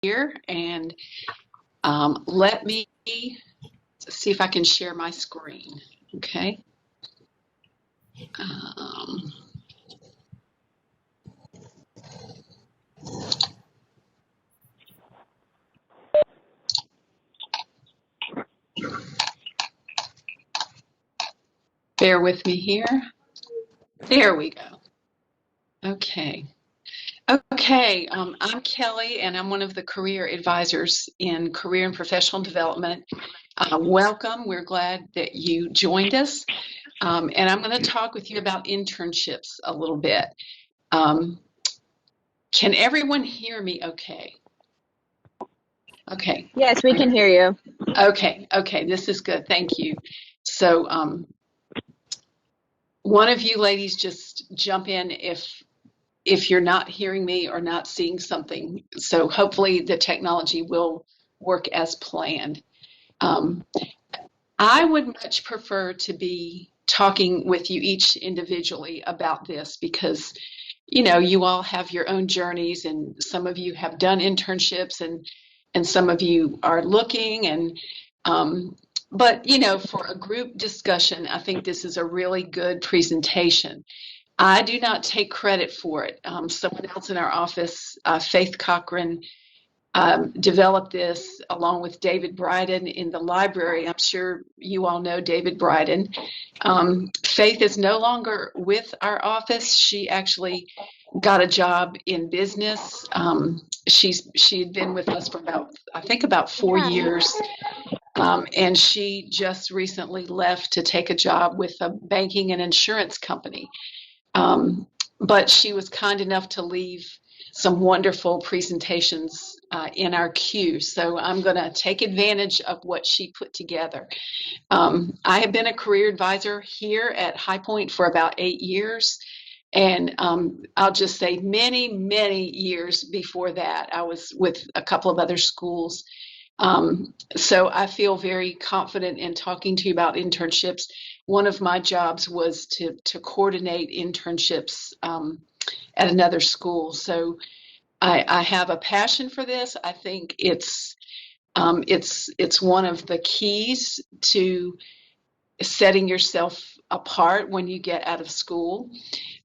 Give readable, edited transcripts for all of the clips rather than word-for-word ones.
here, and let me see if I can share my screen. Okay. Bear with me here. There we go. Okay. Okay, I'm Kelly, and I'm one of the career advisors in career and professional development. Welcome. We're glad that you joined us. And I'm going to talk with you about internships a little bit. Can everyone hear me okay? Okay. Yes, we can hear you. Okay, this is good. Thank you. So one of you ladies just jump in if you're not hearing me or not seeing something. So hopefully the technology will work as planned. I would much prefer to be talking with you each individually about this because, you know, you all have your own journeys, and some of you have done internships, and some of you are looking, and but you know, for a group discussion, I think this is a really good presentation. I do not take credit for it. Someone else in our office, Faith Cochran, developed this along with David Bryden in the library. I'm sure you all know David Bryden. Faith is no longer with our office. She actually got a job in business. She had been with us for about 4 years. And she just recently left to take a job with a banking and insurance company. But she was kind enough to leave some wonderful presentations in our queue. So I'm going to take advantage of what she put together. I have been a career advisor here at High Point for about 8 years. And I'll just say many, many years before that, I was with a couple of other schools. So I feel very confident in talking to you about internships. One of my jobs was to coordinate internships at another school. So I have a passion for this. I think it's one of the keys to setting yourself apart when you get out of school.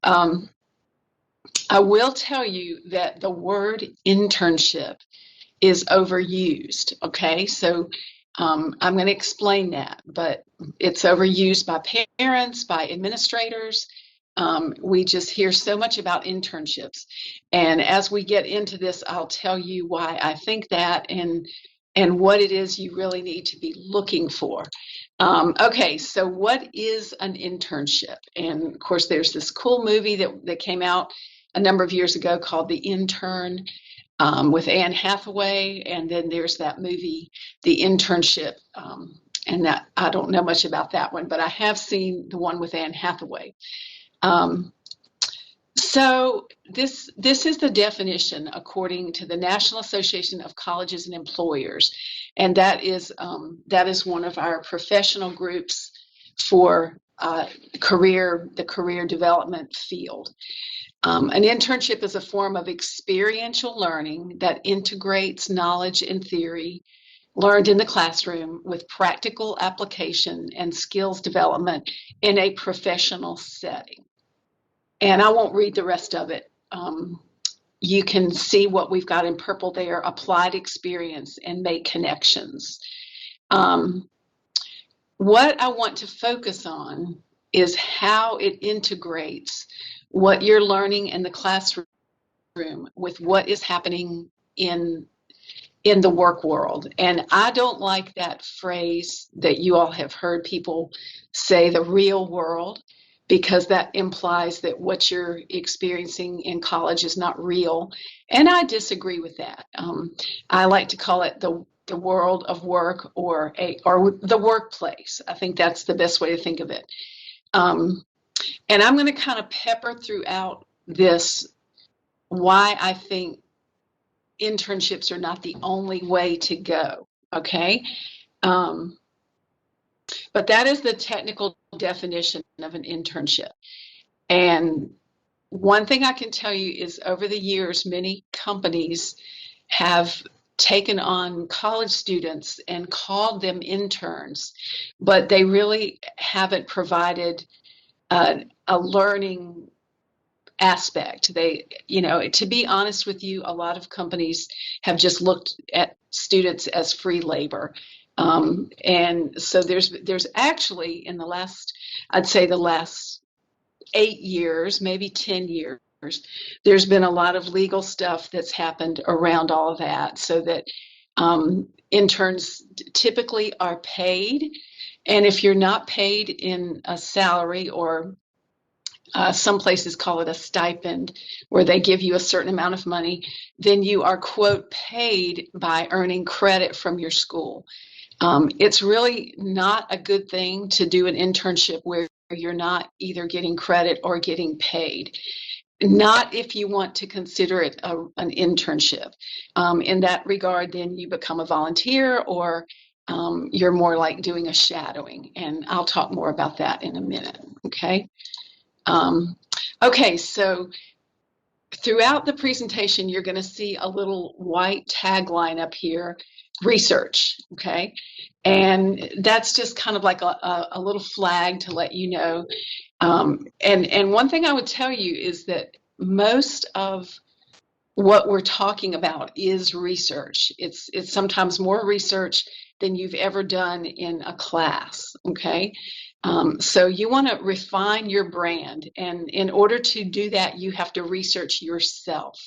I will tell you that the word internship is overused. Okay, so I'm going to explain that, but it's overused by parents, by administrators. We just hear so much about internships. And as we get into this, I'll tell you why I think that and what it is you really need to be looking for. Okay, so what is an internship? And of course, there's this cool movie that came out a number of years ago called The Intern with Anne Hathaway. And then there's that movie, The Internship. And that I don't know much about that one, but I have seen the one with Anne Hathaway. So this is the definition according to the National Association of Colleges and Employers, and that is one of our professional groups for the career development field. An internship is a form of experiential learning that integrates knowledge and theory learned in the classroom with practical application and skills development in a professional setting. And I won't read the rest of it. You can see what we've got in purple there, applied experience and make connections. What I want to focus on is how it integrates what you're learning in the classroom with what is happening in the work world. And I don't like that phrase that you all have heard people say, the real world, because that implies that what you're experiencing in college is not real. And I disagree with that. I like to call it the world of work or the workplace. I think that's the best way to think of it. And I'm going to kind of pepper throughout this why I think internships are not the only way to go, okay? But that is the technical definition of an internship. And one thing I can tell you is over the years, many companies have taken on college students and called them interns, but they really haven't provided a learning aspect. To be honest with you, a lot of companies have just looked at students as free labor. And so there's actually in the last, I'd say the last 8 years, maybe 10 years, there's been a lot of legal stuff that's happened around all of that, so that interns typically are paid. And if you're not paid in a salary, or some places call it a stipend, where they give you a certain amount of money, then you are, quote, paid by earning credit from your school. It's really not a good thing to do an internship where you're not either getting credit or getting paid. Not if you want to consider it an internship. In that regard, then you become a volunteer, or you're more like doing a shadowing. And I'll talk more about that in a minute, okay? Okay, so throughout the presentation, you're going to see a little white tagline up here, research, okay? And that's just kind of like a little flag to let you know. And one thing I would tell you is that most of what we're talking about is research. It's sometimes more research than you've ever done in a class, okay? So you want to refine your brand, and in order to do that, you have to research yourself,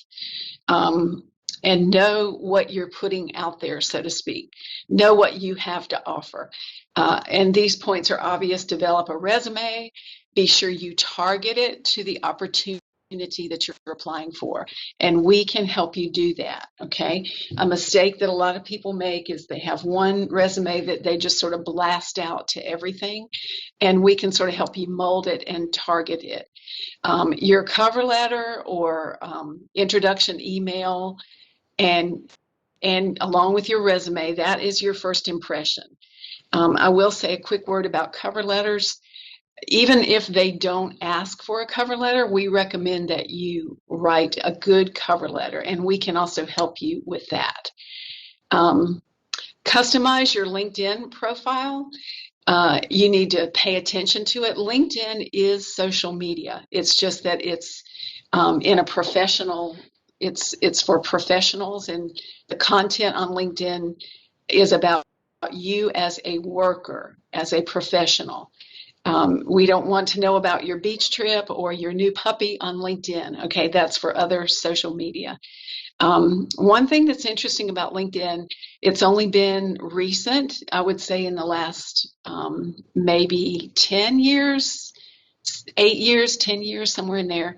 and know what you're putting out there, so to speak. Know what you have to offer. And these points are obvious. Develop a resume. Be sure you target it to the opportunity that you're applying for, and we can help you do that, okay? A mistake that a lot of people make is they have one resume that they just sort of blast out to everything, and we can sort of help you mold it and target it. Your cover letter or introduction email, and along with your resume, that is your first impression. I will say a quick word about cover letters. Even if they don't ask for a cover letter, we recommend that you write a good cover letter, and we can also help you with that. Customize your LinkedIn profile. You need to pay attention to it. LinkedIn is social media. It's just that it's in a professional, it's for professionals, and the content on LinkedIn is about you as a worker, as a professional. We don't want to know about your beach trip or your new puppy on LinkedIn. Okay, that's for other social media. One thing that's interesting about LinkedIn, it's only been recent, I would say in the last maybe 10 years, 8 years, 10 years, somewhere in there,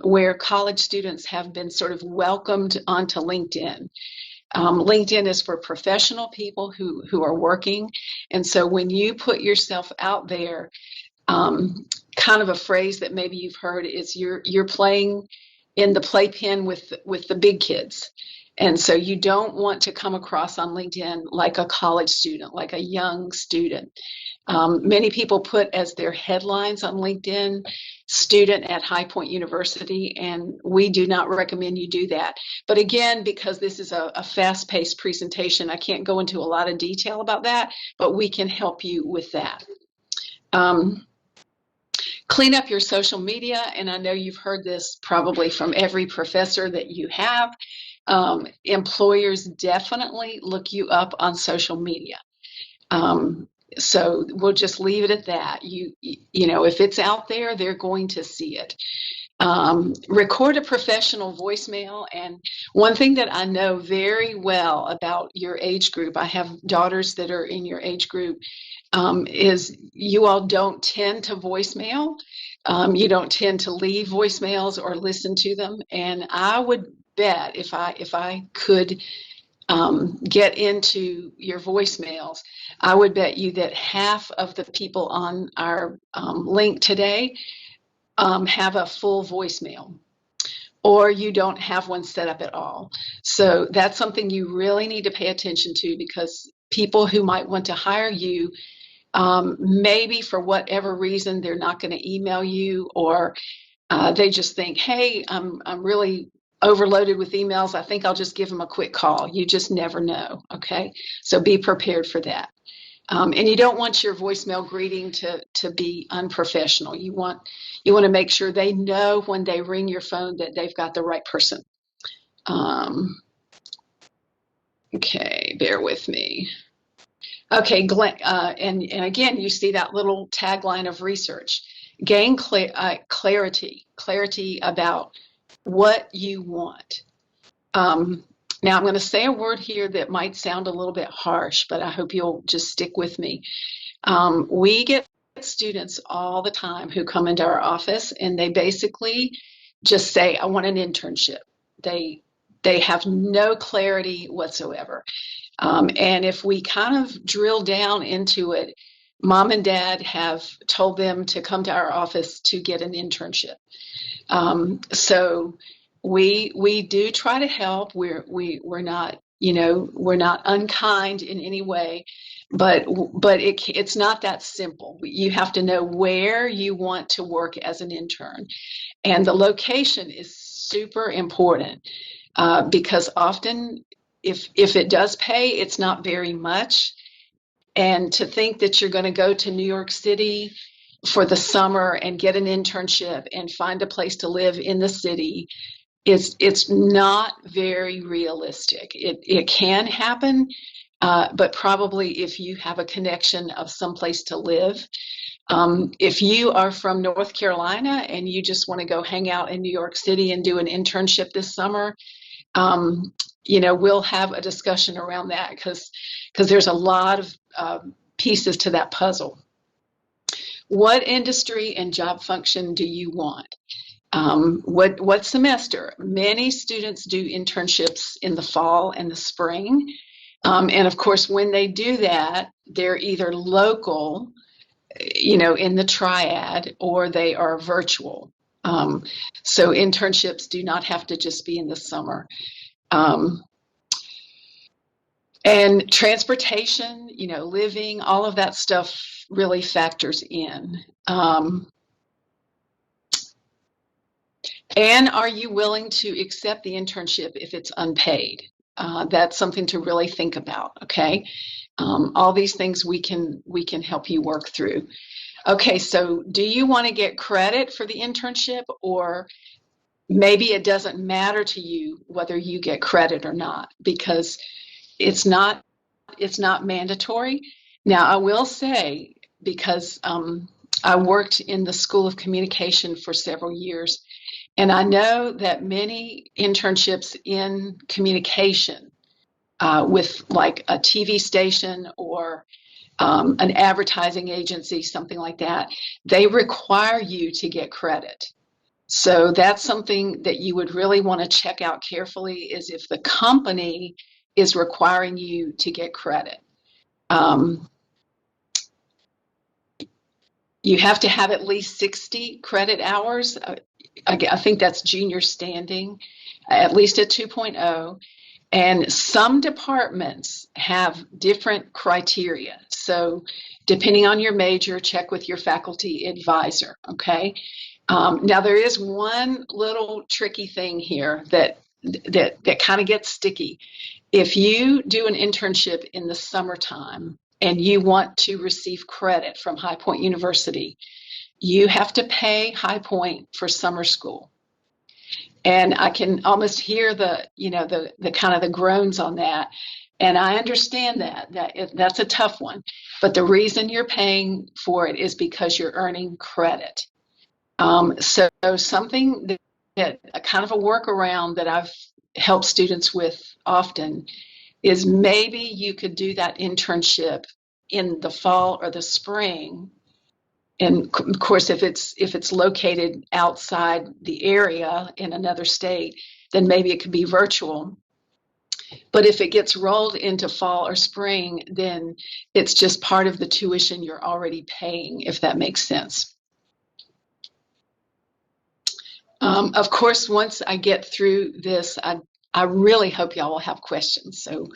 where college students have been sort of welcomed onto LinkedIn. LinkedIn is for professional people who are working. And so when you put yourself out there, kind of a phrase that maybe you've heard is you're playing in the playpen with the big kids. And so you don't want to come across on LinkedIn like a college student, like a young student. Many people put as their headlines on LinkedIn, student at High Point University, and we do not recommend you do that. But again, because this is a fast-paced presentation, I can't go into a lot of detail about that, but we can help you with that. Clean up your social media, and I know you've heard this probably from every professor that you have. Employers definitely look you up on social media. So we'll just leave it at that. You know, if it's out there, they're going to see it. Record a professional voicemail. And one thing that I know very well about your age group, I have daughters that are in your age group, is you all don't tend to voicemail. You don't tend to leave voicemails or listen to them. And I would bet if I could get into your voicemails, I would bet you that half of the people on our link today have a full voicemail, or you don't have one set up at all. So that's something you really need to pay attention to, because people who might want to hire you, maybe for whatever reason, they're not going to email you, or they just think, hey, I'm really overloaded with emails, I think I'll just give them a quick call. You just never know. Okay. So be prepared for that. And you don't want your voicemail greeting to be unprofessional. You want to make sure they know when they ring your phone that they've got the right person. Okay, bear with me. Okay, and again, you see that little tagline of research. Gain clarity about what you want. Now, I'm going to say a word here that might sound a little bit harsh, but I hope you'll just stick with me. We get students all the time who come into our office and they basically just say, I want an internship. They have no clarity whatsoever. And if we kind of drill down into it, mom and dad have told them to come to our office to get an internship. So we do try to help. We're not, we're not unkind in any way, but it's not that simple. You have to know where you want to work as an intern, and the location is super important because often if it does pay, it's not very much. And to think that you're going to go to New York City for the summer and get an internship and find a place to live in the city, it's not very realistic. It can happen, but probably if you have a connection of some place to live. If you are from North Carolina and you just want to go hang out in New York City and do an internship this summer, we'll have a discussion around that because there's a lot of pieces to that puzzle. What industry and job function do you want? What semester? Many students do internships in the fall and the spring. And of course, when they do that, they're either local, in the triad, or they are virtual. So internships do not have to just be in the summer. And transportation, living, all of that stuff really factors in. And are you willing to accept the internship if it's unpaid? That's something to really think about, okay? All these things we can help you work through. Okay, so do you want to get credit for the internship, or maybe it doesn't matter to you whether you get credit or not because it's not mandatory. Now, I will say, because I worked in the School of Communication for several years, and I know that many internships in communication with like a TV station or an advertising agency, something like that, they require you to get credit. So that's something that you would really want to check out carefully, is if the company is requiring you to get credit. You have to have at least 60 credit hours. I think that's junior standing, at least a 2.0. And some departments have different criteria. So depending on your major, check with your faculty advisor, okay? Now there is one little tricky thing here that kind of gets sticky. If you do an internship in the summertime and you want to receive credit from High Point University, you have to pay High Point for summer school. And I can almost hear the kind of the groans on that. And I understand that's a tough one. But the reason you're paying for it is because you're earning credit. So something that kind of a workaround that I've helped students with often is maybe you could do that internship in the fall or the spring. And of course, if it's located outside the area in another state, then maybe it could be virtual. But if it gets rolled into fall or spring, then it's just part of the tuition you're already paying, if that makes sense. Of course, once I get through this, I really hope y'all will have questions. So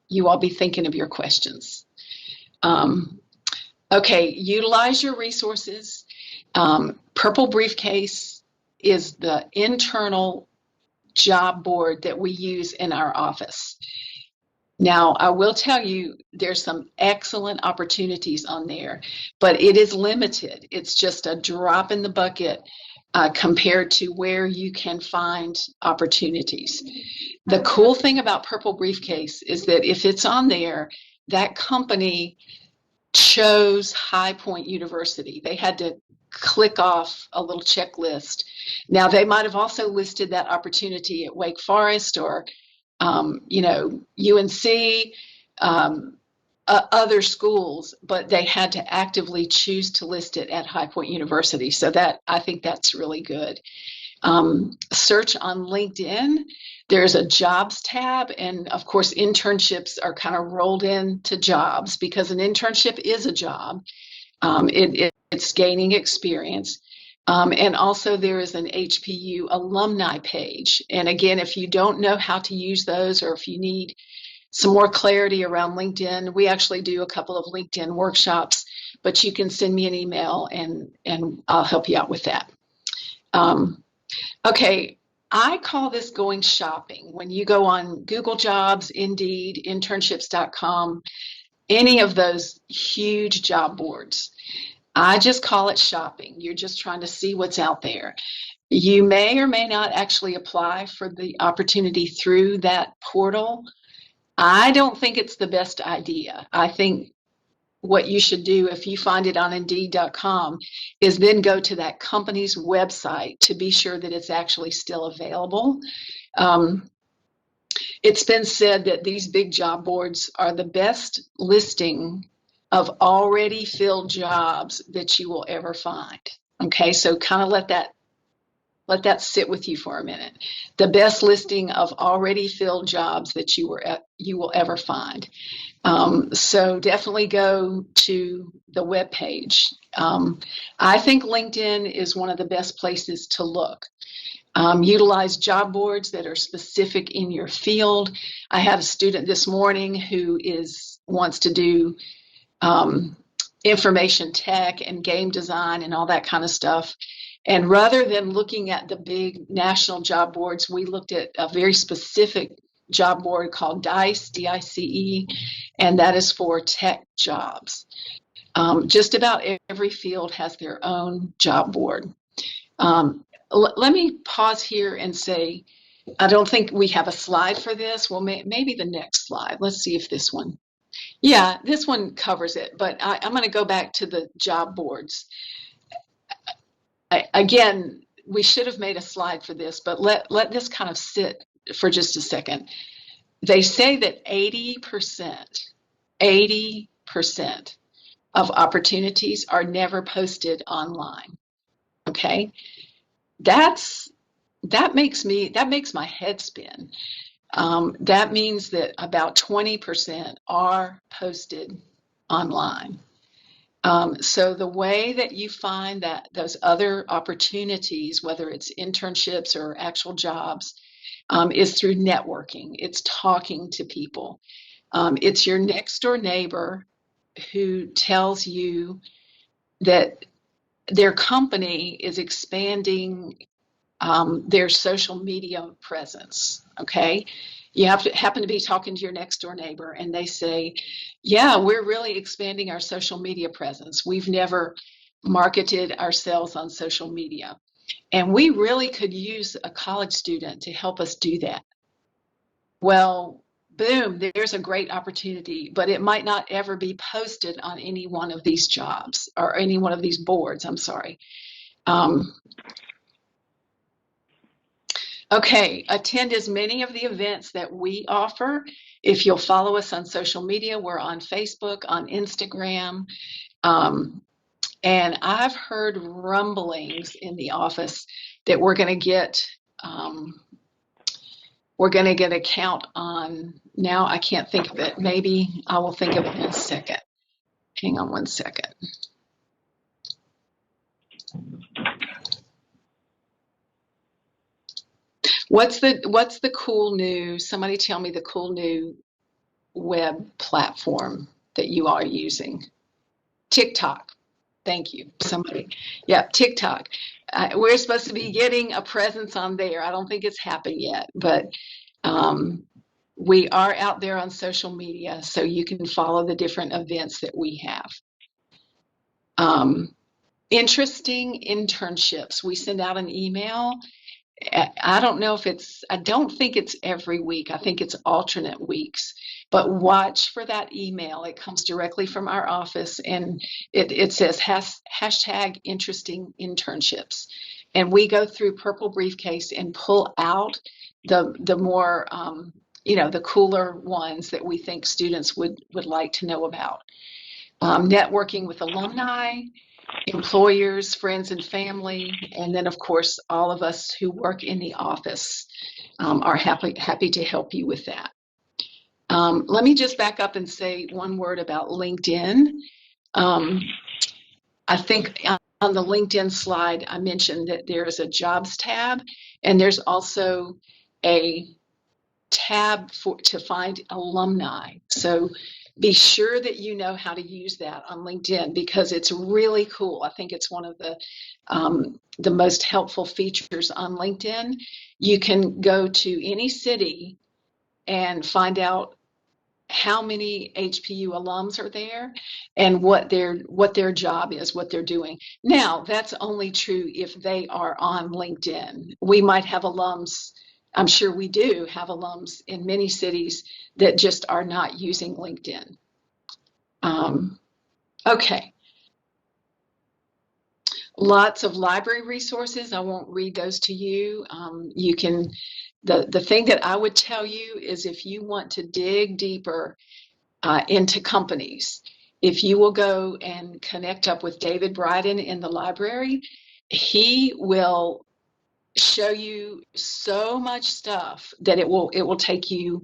you all be thinking of your questions. Okay, utilize your resources. Purple Briefcase is the internal job board that we use in our office. Now, I will tell you, there's some excellent opportunities on there, but it is limited. It's just a drop in the bucket compared to where you can find opportunities. The cool thing about Purple Briefcase is that if it's on there, that company chose High Point University. They had to click off a little checklist. Now, they might have also listed that opportunity at Wake Forest or UNC, other schools, but they had to actively choose to list it at High Point University. So that, I think that's really good. Search on LinkedIn. There's a jobs tab, and of course, internships are kind of rolled into jobs because an internship is a job. It's gaining experience. And also there is an HPU alumni page. And again, if you don't know how to use those, or if you need some more clarity around LinkedIn, we actually do a couple of LinkedIn workshops, but you can send me an email and I'll help you out with that. Okay, I call this going shopping. When you go on Google Jobs, Indeed, internships.com, any of those huge job boards, I just call it shopping. You're just trying to see what's out there. You may or may not actually apply for the opportunity through that portal. I don't think it's the best idea. I think what you should do if you find it on Indeed.com is then go to that company's website to be sure that it's actually still available. It's been said that these big job boards are the best listing of already filled jobs that you will ever find. Okay, so kind of let that sit with you for a minute. The best listing of already filled jobs that you will ever find. So definitely go to the web page. I think LinkedIn is one of the best places to look. Utilize job boards that are specific in your field. I had a student this morning who wants to do information tech and game design and all that kind of stuff. And rather than looking at the big national job boards, we looked at a very specific job board called DICE, D-I-C-E, and that is for tech jobs. Just about every field has their own job board. Let me pause here and say, I don't think we have a slide for this. Well, maybe the next slide. Let's see if this one. Yeah, this one covers it, but I'm going to go back to the job boards. Again, we should have made a slide for this, but let this kind of sit for just a second. They say that 80% of opportunities are never posted online. Okay, that makes my head spin. That means that about 20% are posted online. So the way that you find those other opportunities, whether it's internships or actual jobs, is through networking. It's talking to people. It's your next door neighbor who tells you that their company is expanding their social media presence. Okay, you have to happen to be talking to your next door neighbor and they say, yeah, we're really expanding our social media presence. We've never marketed ourselves on social media, and we really could use a college student to help us do that. Well, boom, there's a great opportunity, but it might not ever be posted on any one of these jobs or any one of these boards, I'm sorry. Okay, attend as many of the events that we offer. If you'll follow us on social media, we're on Facebook, on Instagram. And I've heard rumblings in the office that we're going to get a count on, now I can't think of it. Maybe I will think of it in a second. Hang on one second. What's the cool new, somebody tell me the cool new web platform that you are using? TikTok. Thank you, somebody. Yeah, TikTok. We're supposed to be getting a presence on there. I don't think it's happened yet, but um, we are out there on social media, so you can follow the different events that we have. Um, Interesting internships. We send out an email. I don't know if I don't think it's every week. I think it's alternate weeks. But watch for that email. It comes directly from our office, and it says hashtag interesting internships. And we go through Purple Briefcase and pull out the more the cooler ones that we think students would like to know about. Networking with alumni, employers, friends, and family, and then, of course, all of us who work in the office are happy to help you with that. Let me just back up and say one word about LinkedIn. I think on the LinkedIn slide, I mentioned that there is a jobs tab, and there's also a tab to find alumni. So be sure that you know how to use that on LinkedIn, because it's really cool. I think it's one of the most helpful features on LinkedIn. You can go to any city and find out how many HPU alums are there and what their job is, what they're doing. Now, that's only true if they are on LinkedIn. We might have alums, I'm sure we do have alums in many cities that just are not using LinkedIn. Okay. Lots of library resources. I won't read those to you. The thing that I would tell you is, if you want to dig deeper into companies, if you will go and connect up with David Bryden in the library, he will show you so much stuff that it will take you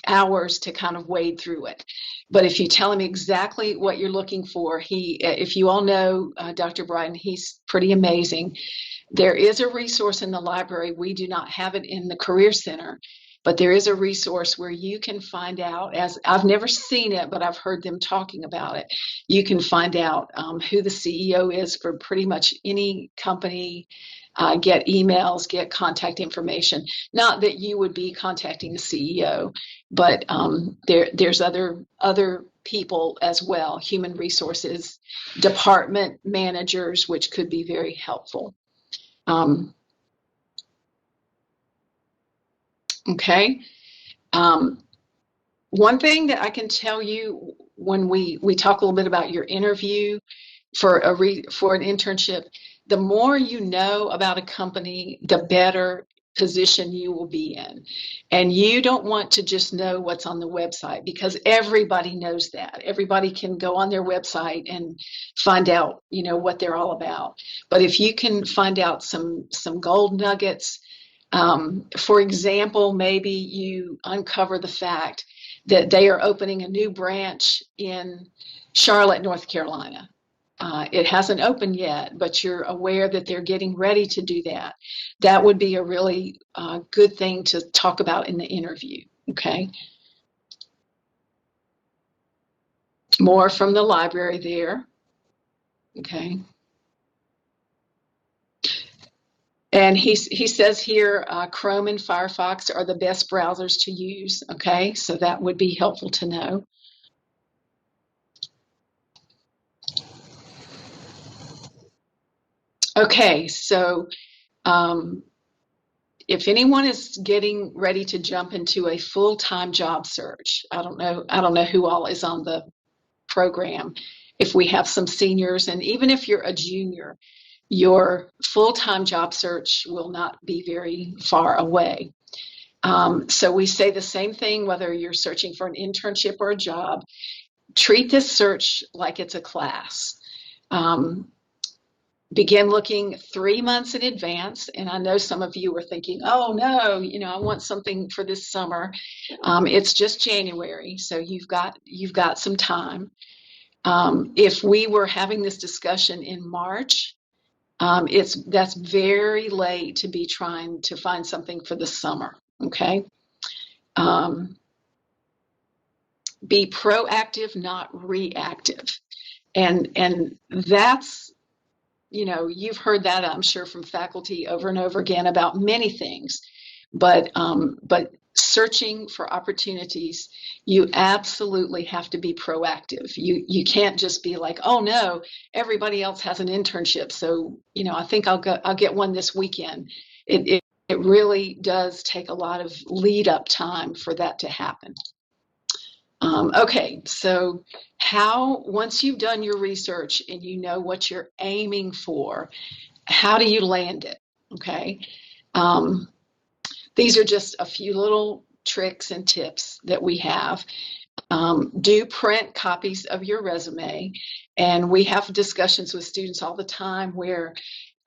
hours to kind of wade through it. But if you tell him exactly what you're looking for, if you all know Dr. Bryden, he's pretty amazing. There is a resource in the library. We do not have it in the Career Center, but there is a resource where you can find out, as I've never seen it, but I've heard them talking about it. You can find out who the CEO is for pretty much any company, get emails, get contact information. Not that you would be contacting the CEO, but there's other people as well, human resources, department managers, which could be very helpful. Okay. One thing that I can tell you, when we talk a little bit about your interview for an internship, the more you know about a company, the better position you will be in. And you don't want to just know what's on the website, because everybody knows that. Everybody can go on their website and find out, what they're all about. But if you can find out some gold nuggets, for example, maybe you uncover the fact that they are opening a new branch in Charlotte, North Carolina. It hasn't opened yet, but you're aware that they're getting ready to do that. That would be a really good thing to talk about in the interview, okay? More from the library there, okay? And he says here, Chrome and Firefox are the best browsers to use, okay? So that would be helpful to know. Okay, so if anyone is getting ready to jump into a full-time job search, I don't know who all is on the program. If we have some seniors, and even if you're a junior, your full-time job search will not be very far away. So we say the same thing, whether you're searching for an internship or a job. Treat this search like it's a class. Begin looking 3 months in advance. And I know some of you are thinking, oh no, I want something for this summer. It's just January, so you've got some time. If we were having this discussion in March, that's very late to be trying to find something for the summer, okay? Be proactive, not reactive. And that's, you've heard that, I'm sure, from faculty over and over again about many things, but searching for opportunities, you absolutely have to be proactive. You can't just be like, oh no, everybody else has an internship, so I think I'll get one this weekend. It really does take a lot of lead up time for that to happen. Okay, so once you've done your research and you know what you're aiming for, how do you land it? Okay. Um, these are just a few little tricks and tips that we have. Do print copies of your resume. And we have discussions with students all the time where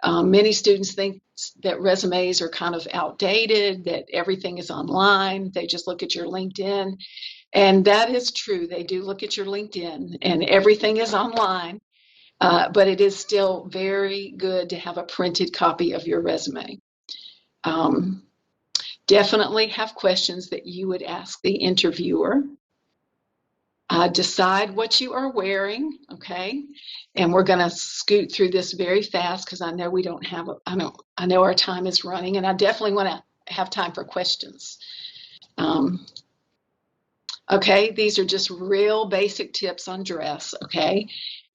many students think that resumes are kind of outdated, that everything is online. They just look at your LinkedIn. And that is true. They do look at your LinkedIn and everything is online, but it is still very good to have a printed copy of your resume. Definitely have questions that you would ask the interviewer. Decide what you are wearing, okay? And we're going to scoot through this very fast because I know we don't have, I know our time is running, and I definitely want to have time for questions. Okay, these are just real basic tips on dress, okay?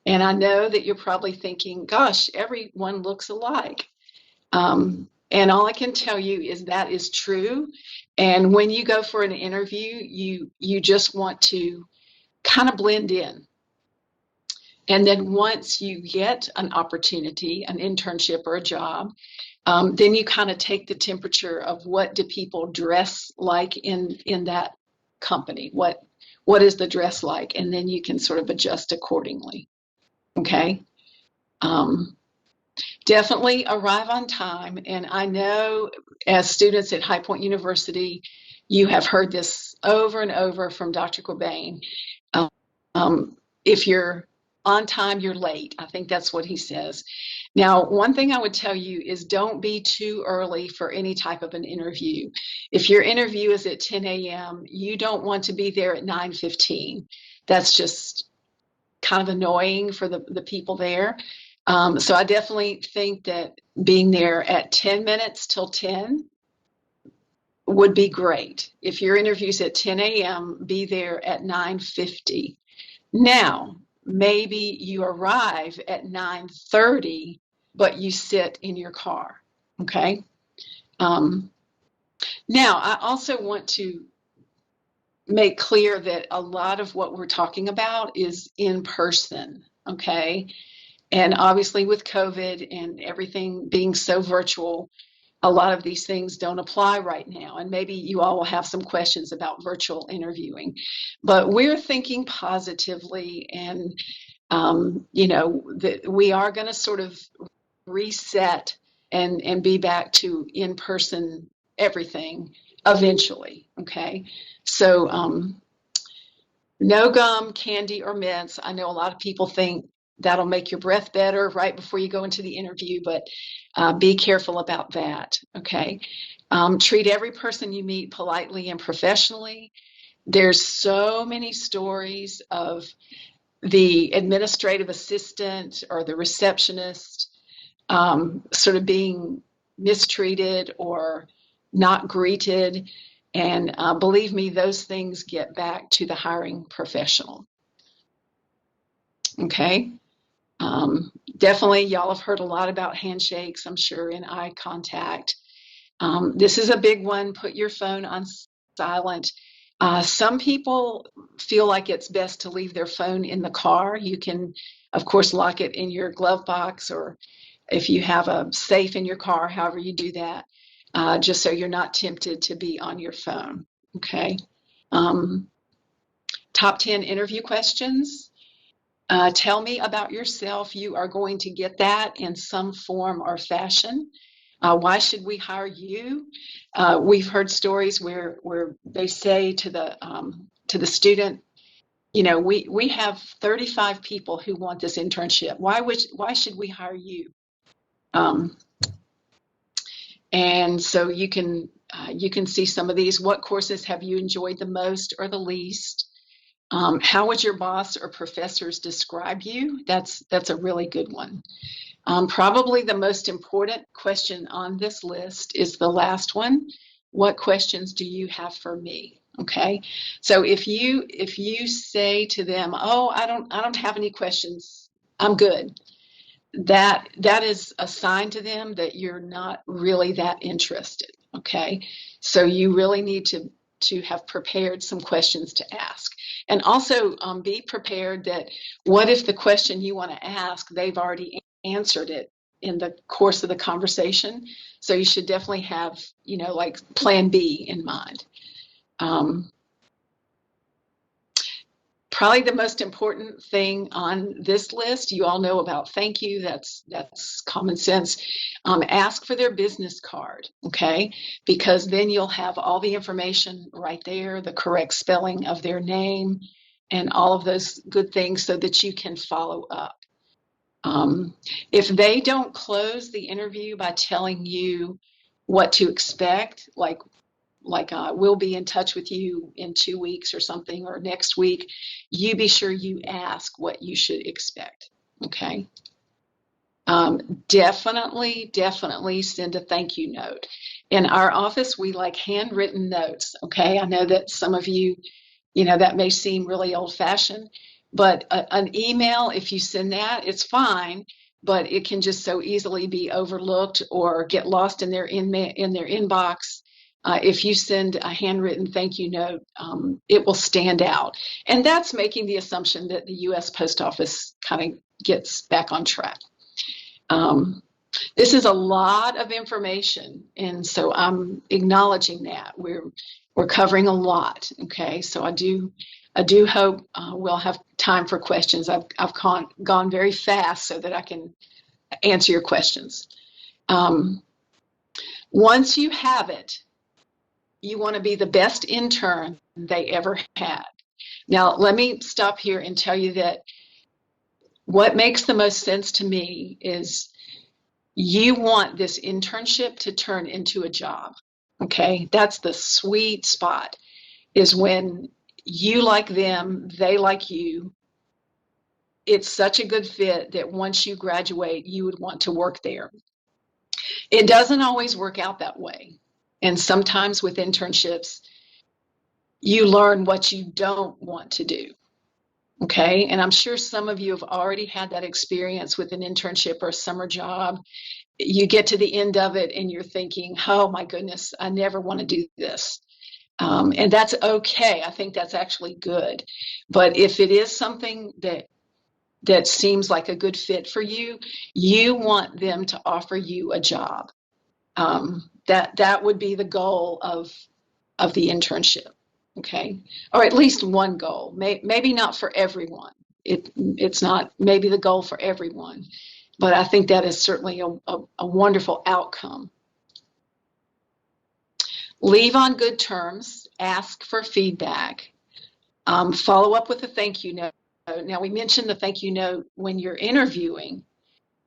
And I know that you're probably thinking, gosh, everyone looks alike. And all I can tell you is that is true. And when you go for an interview, you just want to kind of blend in. And then once you get an opportunity, an internship or a job, then you kind of take the temperature of what do people dress like in that company? What is the dress like? And then you can sort of adjust accordingly. Okay. Definitely arrive on time. And I know as students at High Point University, you have heard this over and over from Dr. Cobain. If you're on time, you're late. I think that's what he says. Now, one thing I would tell you is don't be too early for any type of an interview. If your interview is at 10 a.m., you don't want to be there at 9:15. That's just kind of annoying for the people there. So I definitely think that being there at 10 minutes till 10 would be great. If your interview's at 10 a.m., be there at 9:50. Now, maybe you arrive at 9:30, but you sit in your car, okay? Now, I also want to make clear that a lot of what we're talking about is in person, okay? And obviously with COVID and everything being so virtual, a lot of these things don't apply right now. And maybe you all will have some questions about virtual interviewing. But we're thinking positively, and that we are going to sort of reset and be back to in-person everything eventually. Okay. So no gum, candy, or mints. I know a lot of people think that'll make your breath better right before you go into the interview, but be careful about that, okay? Treat every person you meet politely and professionally. There's so many stories of the administrative assistant or the receptionist sort of being mistreated or not greeted. And believe me, those things get back to the hiring professional. Okay. Definitely, y'all have heard a lot about handshakes, I'm sure, and eye contact. This is a big one. Put your phone on silent. Some people feel like it's best to leave their phone in the car. You can, of course, lock it in your glove box, or if you have a safe in your car, however you do that, just so you're not tempted to be on your phone. Okay. Top 10 interview questions. Tell me about yourself. You are going to get that in some form or fashion. Why should we hire you? We've heard stories where they say to the student, we have 35 people who want this internship. Why should we hire you? And so you can see some of these. What courses have you enjoyed the most or the least? How would your boss or professors describe you? That's a really good one. Probably the most important question on this list is the last one. What questions do you have for me? Okay. So if you say to them, "Oh, I don't have any questions. I'm good." That is a sign to them that you're not really that interested. Okay. So you really need to have prepared some questions to ask. And also be prepared that what if the question you want to ask, they've already answered it in the course of the conversation. So you should definitely have, like plan B in mind. Um, Probably the most important thing on this list, you all know about thank you. That's common sense. Ask for their business card, okay? Because then you'll have all the information right there, the correct spelling of their name, and all of those good things so that you can follow up. If they don't close the interview by telling you what to expect, like we'll be in touch with you in 2 weeks or something, or next week, you be sure you ask what you should expect. Okay. Definitely send a thank you note. In our office, we like handwritten notes. Okay. I know that some of you, that may seem really old fashioned, but an email, if you send that, it's fine, but it can just so easily be overlooked or get lost in their inbox. If you send a handwritten thank you note, it will stand out. And that's making the assumption that the U.S. Post Office kind of gets back on track. This is a lot of information, and so I'm acknowledging that we're covering a lot. Okay, so I do hope we'll have time for questions. I've gone very fast so that I can answer your questions. Once you have it, you want to be the best intern they ever had. Now, let me stop here and tell you that what makes the most sense to me is you want this internship to turn into a job. Okay, that's the sweet spot, is when you like them, they like you. It's such a good fit that once you graduate, you would want to work there. It doesn't always work out that way. And sometimes with internships, you learn what you don't want to do. Okay. And I'm sure some of you have already had that experience with an internship or a summer job. You get to the end of it and you're thinking, oh my goodness, I never want to do this. And that's okay. I think that's actually good. But if it is something that seems like a good fit for you, you want them to offer you a job. That would be the goal of the internship. Okay, or at least one goal. Maybe not for everyone. It's not maybe the goal for everyone, but I think that is certainly a wonderful outcome. Leave on good terms. Ask for feedback. Follow up with a thank you note. Now, we mentioned the thank you note when you're interviewing,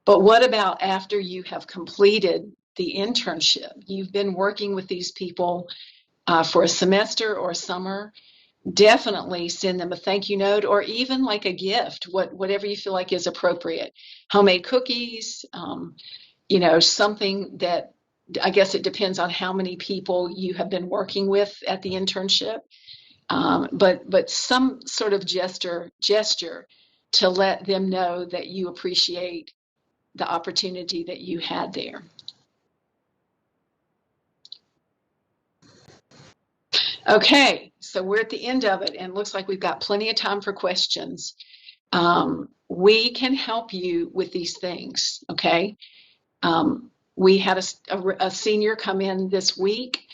but what about after you have completed the internship? You've been working with these people for a semester or summer. Definitely send them a thank you note, or even like a gift, whatever you feel like is appropriate. Homemade cookies, something that, I guess it depends on how many people you have been working with at the internship. But some sort of gesture to let them know that you appreciate the opportunity that you had there. Okay, so we're at the end of it, and looks like we've got plenty of time for questions. We can help you with these things, okay? We had a senior come in this week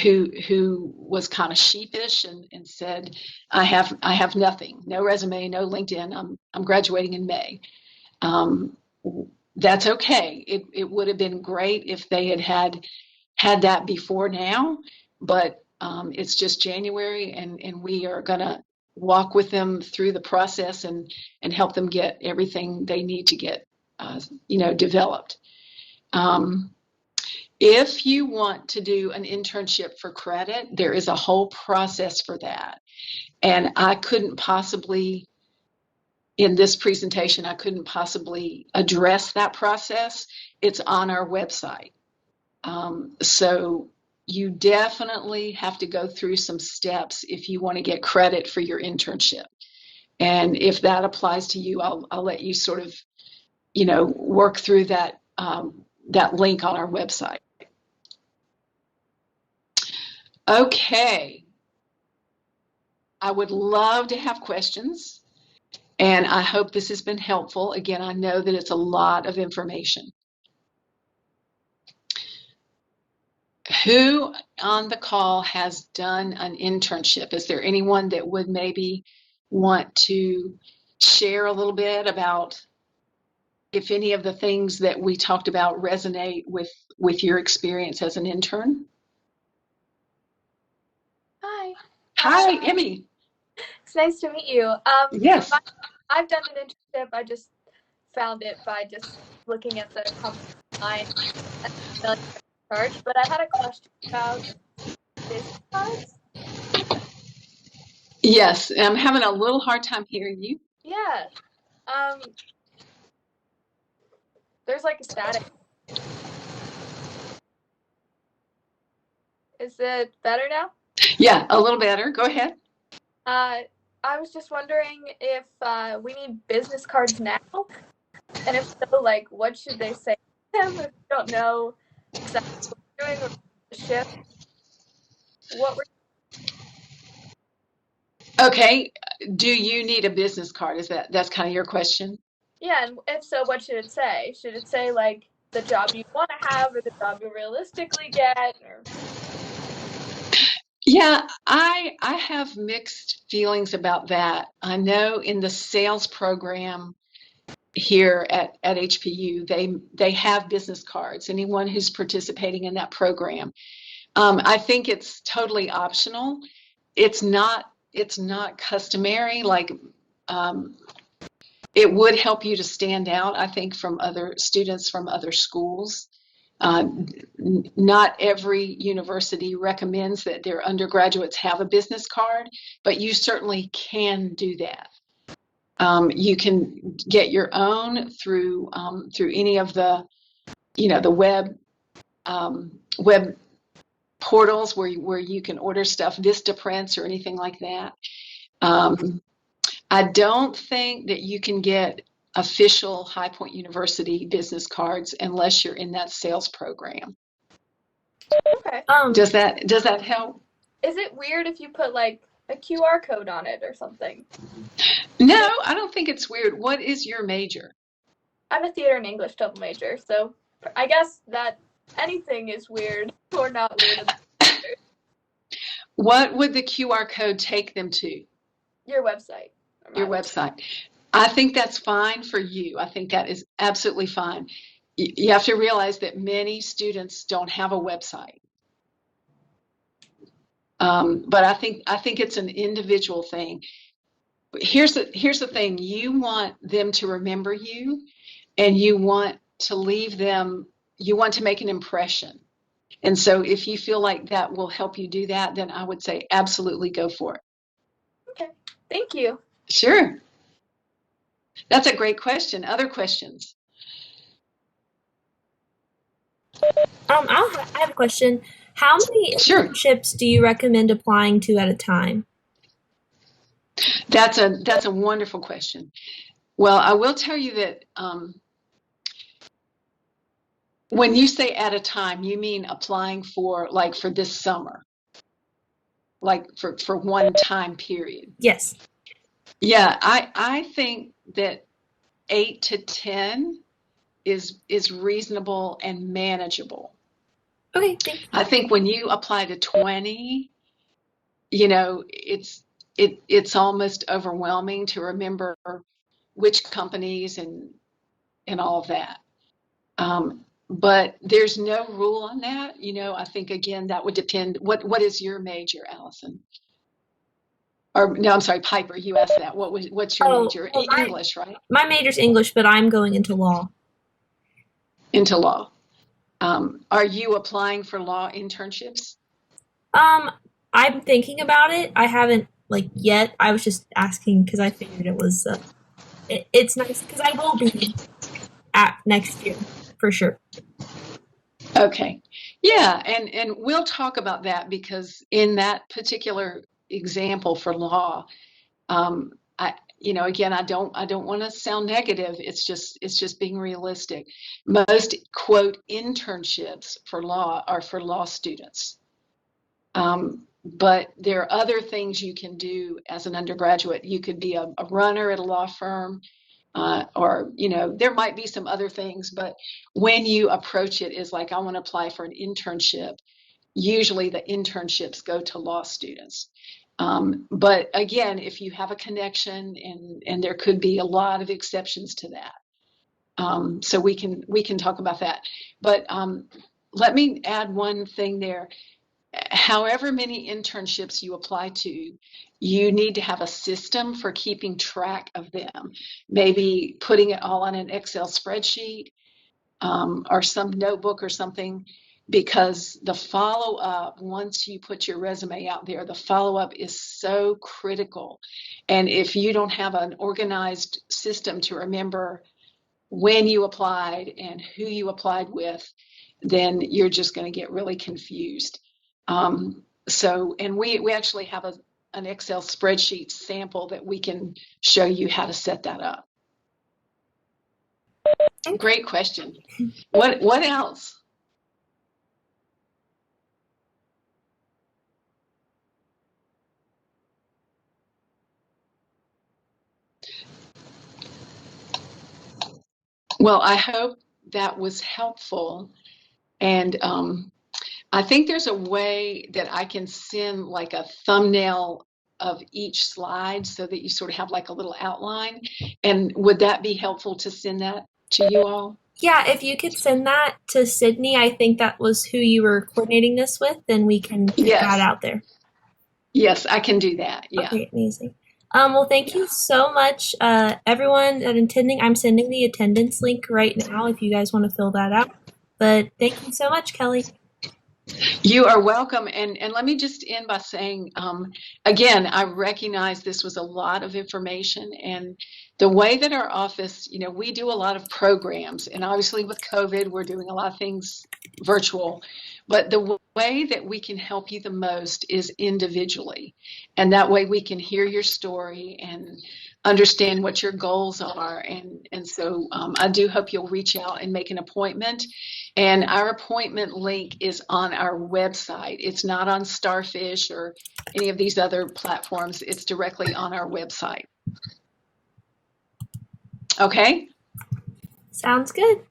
who was kind of sheepish and said, I have nothing, no resume, no LinkedIn. I'm graduating in May. That's okay. It would have been great if they had that before now, but it's just January, and we are going to walk with them through the process and help them get everything they need to get developed. If you want to do an internship for credit, there is a whole process for that. And I couldn't possibly, in this presentation, I couldn't possibly address that process. It's on our website. So you definitely have to go through some steps if you want to get credit for your internship. And if that applies to you, I'll let you sort of, work through that link on our website. Okay. I would love to have questions, and I hope this has been helpful. Again, I know that it's a lot of information. Who on the call has done an internship? Is there anyone that would maybe want to share a little bit about if any of the things that we talked about resonate with your experience as an intern? Hi. Hi, Emmy. It's nice to meet you. Yes. I've done an internship. I just found it by just looking at the company online and filling out the charge. But I had a question about business cards. Yes, I'm having a little hard time hearing you. Yeah. There's like a static. Is it better now? Yeah, a little better. Go ahead. I was just wondering if we need business cards now, and if so, like, what should they say to them if you don't know exactly what you're doing or the shift? Okay. Do you need a business card? That's kind of your question? Yeah, and if so, what should it say? Should it say like the job you want to have or the job you realistically get? Or Yeah, I have mixed feelings about that. I know in the sales program here at HPU, they have business cards. Anyone who's participating in that program, I think it's totally optional. It's not customary. Like it would help you to stand out, I think, from other students from other schools. Not every university recommends that their undergraduates have a business card, but you certainly can do that. You can get your own through any of the the web portals where you can order stuff, Vistaprints or anything like that. I don't think that you can get official High Point University business cards unless you're in that sales program. okay. Does that help? Is it weird if you put like a QR code on it or something? No, I don't think it's weird. What is your major? I'm a theater and English double major, so I guess that anything is weird or not weird. What would the QR code take them to? Your website. Your website. I think that's fine for you. I think that is absolutely fine. You have to realize that many students don't have a website. But I think it's an individual thing. Here's the thing. You want them to remember you, and you want to leave them. You want to make an impression. And so, if you feel like that will help you do that, then I would say absolutely go for it. Okay. Thank you. Sure. That's a great question. Other questions? I have a question. How many internships do you recommend applying to at a time? That's a wonderful question. Well, I will tell you that when you say at a time, you mean applying for this summer, like for one time period. Yes. Yeah, I think that 8 to 10 is reasonable and manageable. Okay, thank you. I think when you apply to 20, it's almost overwhelming to remember which companies and all of that. But there's no rule on that. I think again that would depend. What is your major, Allison? Or no, I'm sorry, Piper. You asked that. What's your major? Well, English, right? My major's English, but I'm going into law. Into law. Are you applying for law internships? I'm thinking about it. I haven't yet. I was just asking because I figured it was. It's nice because I will be at next year for sure. Okay. Yeah, and we'll talk about that because in that particular example for law, again, I don't want to sound negative. It's just being realistic. Most quote internships for law are for law students. But there are other things you can do as an undergraduate. You could be a runner at a law firm, or there might be some other things, but when you approach it is like, I want to apply for an internship, usually the internships go to law students. But again, if you have a connection, and there could be a lot of exceptions to that, so we can talk about that. But let me add one thing there. However many internships you apply to, you need to have a system for keeping track of them. Maybe putting it all on an Excel spreadsheet, or some notebook or something, because the follow-up, once you put your resume out there, the follow-up is so critical. And if you don't have an organized system to remember when you applied and who you applied with, then you're just going to get really confused. And we actually have an Excel spreadsheet sample that we can show you how to set that up. Great question. What else? Well, I hope that was helpful. And I think there's a way that I can send like a thumbnail of each slide so that you sort of have like a little outline. And would that be helpful to send that to you all? Yeah, if you could send that to Sydney, I think that was who you were coordinating this with, then we can get that out there. Yes, I can do that. Yeah. Okay, amazing. Well, thank you so much, everyone that attending. I'm sending the attendance link right now if you guys want to fill that out. But thank you so much, Kelly. You are welcome. And let me just end by saying, again, I recognize this was a lot of information, and the way that our office, we do a lot of programs, and obviously with COVID, we're doing a lot of things virtual, but the way that we can help you the most is individually. And that way we can hear your story and understand what your goals are. And so I do hope you'll reach out and make an appointment. And our appointment link is on our website. It's not on Starfish or any of these other platforms. It's directly on our website. Okay? Sounds good.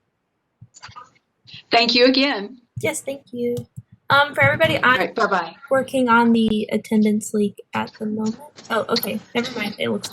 Thank you again. Yes, thank you. For everybody, I'm bye-bye. Working on the attendance link at the moment. Oh, okay. Never mind. It looks